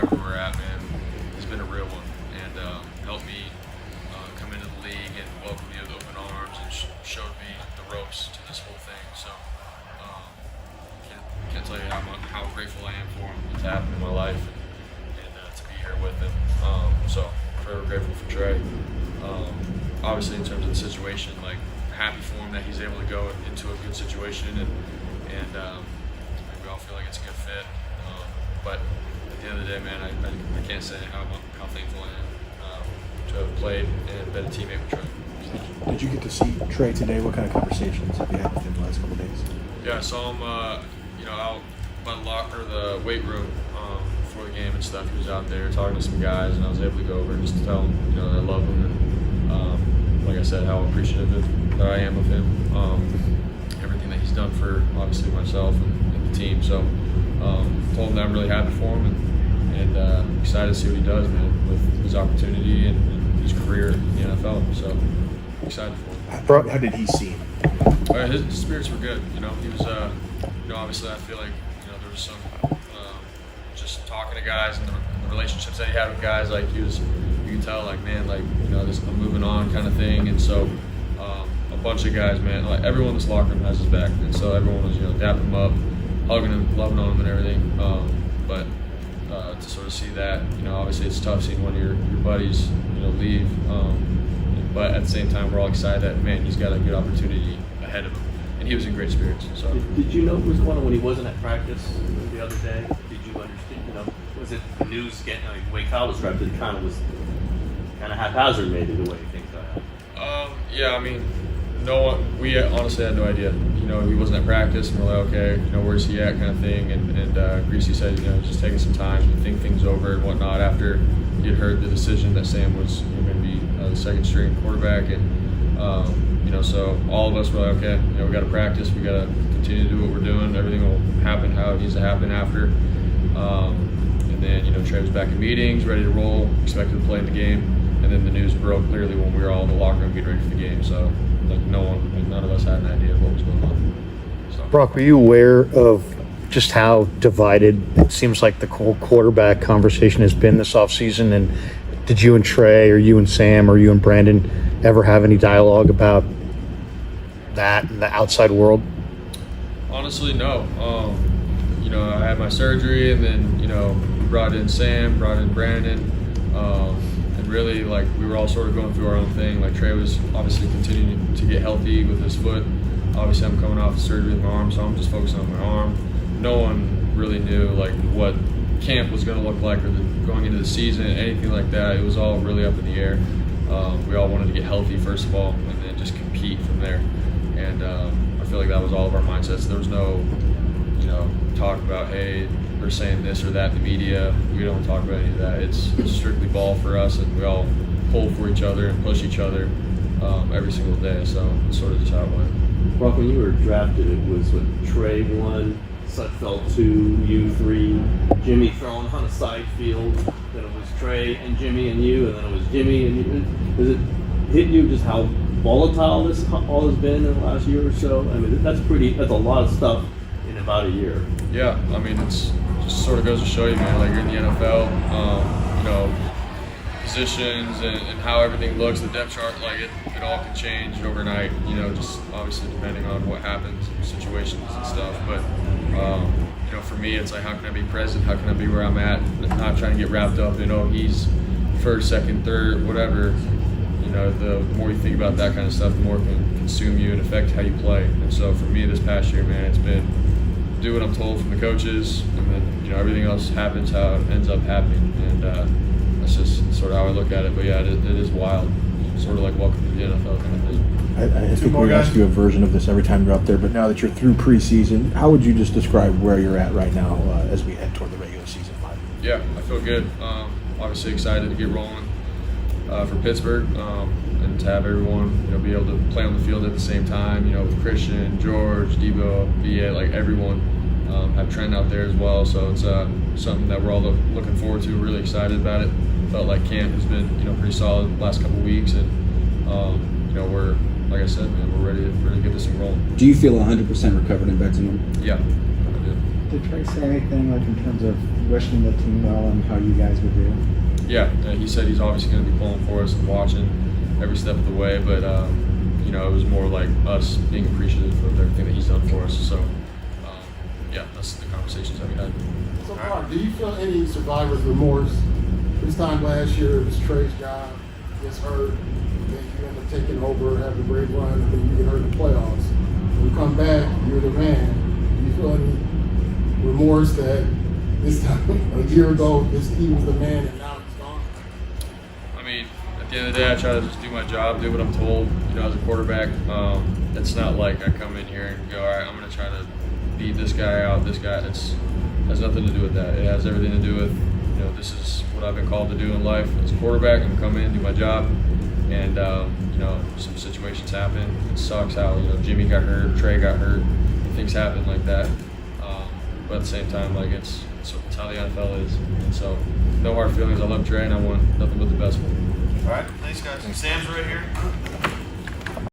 where we're at, man, has been a real one, and helped me come into the league and welcomed me with open arms and showed me the ropes to this whole thing. So can't tell you how grateful I am for him. It's happened in my life, and to be here with him. So forever grateful for Trey. Obviously, in terms of the situation, like happy for him that he's able to go into a good situation, and we all feel like it's a good fit. But at the end of the day, man, I can't say how thankful I am to have played and been a teammate with Trey. Did you get to see Trey today? What kind of conversations have you had with him the last couple of days? Yeah, I saw him, out by the locker, the weight room before the game and stuff. He was out there talking to some guys, and I was able to go over and just tell him, that I love him, and like I said, how appreciative that I am of him. Everything that he's done for obviously myself and the team. So told him that I'm really happy for him and excited to see what he does, man, with his opportunity and his career in the NFL. So excited for him. How did he seem? His spirits were good. He was. Obviously, I feel like there was some just talking to guys and the relationships that he had with guys. Like you could tell, like man, like this I'm moving on kind of thing. And so a bunch of guys, man, like everyone in this locker room has his back, and so everyone was dapping him up, hugging him, loving on him, and everything. But to sort of see that, obviously it's tough seeing one of your buddies, leave. But at the same time, we're all excited that man, he's got a good opportunity ahead of him, and he was in great spirits. So did you know it was one when he wasn't at practice the other day? Did you understand? Was it the news getting the way Kyle was drafted? It kind of was haphazard, maybe the way things got out. Yeah, I mean, no one. We honestly had no idea. He wasn't at practice, and we're like, okay, where's he at, kind of thing. And Greasy said, just taking some time to think things over and whatnot after he had heard the decision that Sam was going to be the second string quarterback, and so all of us were like, okay, we got to practice, we got to continue to do what we're doing. Everything will happen how it needs to happen after. And then Trey was back in meetings, ready to roll, expected to play in the game, and then the news broke clearly when we were all in the locker room getting ready for the game. So none of us had an idea of what was going on. So. Brock, were you aware of just how divided it seems like the whole quarterback conversation has been this offseason? And did you and Trey, or you and Sam, or you and Brandon ever have any dialogue about that in the outside world? Honestly, no. I had my surgery, and then we brought in Sam, brought in Brandon, and really we were all sort of going through our own thing. Like Trey was obviously continuing to get healthy with his foot. Obviously, I'm coming off the surgery with my arm, so I'm just focusing on my arm. No one really knew what camp was going to look like, or going into the season, anything like that. It was all really up in the air. We all wanted to get healthy first of all, and then just compete from there. And I feel like that was all of our mindsets. There was no, talk about, hey, we're saying this or that in the media. We don't talk about any of that. It's strictly ball for us, and we all pull for each other and push each other every single day. So it's sort of just how it went. Brock, when you were drafted, it was Trey 1, Sutfeld 2, you 3, Jimmy thrown on a side field. Then it was Trey and Jimmy and you, and then it was Jimmy and you. Does it hit you just how volatile this all has been in the last year or so? I mean, that's a lot of stuff in about a year. Yeah, I mean, it's just sort of goes to show you, man, like you're in the NFL, positions and how everything looks, the depth chart, it all can change overnight, just obviously depending on what happens, situations and stuff. But, for me, it's like, how can I be present? How can I be where I'm at? Not trying to get wrapped up in, he's first, second, third, whatever. The more you think about that kind of stuff, the more it can consume you and affect how you play. And so for me this past year, man, it's been do what I'm told from the coaches, and then, everything else happens how it ends up happening. And that's just sort of how I look at it. But yeah, it is wild. Sort of like welcome to the NFL kind of thing. I think we ask you a version of this every time you're up there, but now that you're through preseason, how would you just describe where you're at right now as we head toward the regular season? Yeah, I feel good. Obviously excited to get rolling for Pittsburgh, and to have everyone, be able to play on the field at the same time, with Christian, George, Debo, Viet, everyone, have Trent out there as well. So it's something that we're all looking forward to, really excited about it. Felt like camp has been, pretty solid the last couple of weeks, and, we're, like I said, man, we're ready to get this thing rolling. Do you feel 100% recovered and back to normal? Yeah, I do. Did Trey say anything like in terms of wishing the team well and how you guys would do? Yeah, he said he's obviously going to be pulling for us and watching every step of the way, but you know, it was more like us being appreciative of everything that he's done for us. So yeah, that's the conversations that we had. So far, do you feel any survivor's remorse? This time last year, it was Trey's job, gets hurt, then you end up taking over, have a great run, and then you get hurt in the playoffs. When you come back, you're the man. Do you feel any remorse that this time, a year ago, this team was the man and now he's gone? I mean, at the end of the day, I try to just do my job, do what I'm told, you know, as a quarterback. It's not like I come in here and go, all right, I'm going to try to beat this guy out, this guy. It has nothing to do with that. It has everything to do with, you know, this is what I've been called to do in life. As a quarterback, I'm going to come in, do my job, and, you know, some situations happen. It sucks how, you know, Jimmy got hurt, Trey got hurt, things happen like that. But at the same time, like, it's how the NFL is. And so, no hard feelings. I love Trey, and I want nothing but the best for him. All right, thanks, guys. Sam's right here.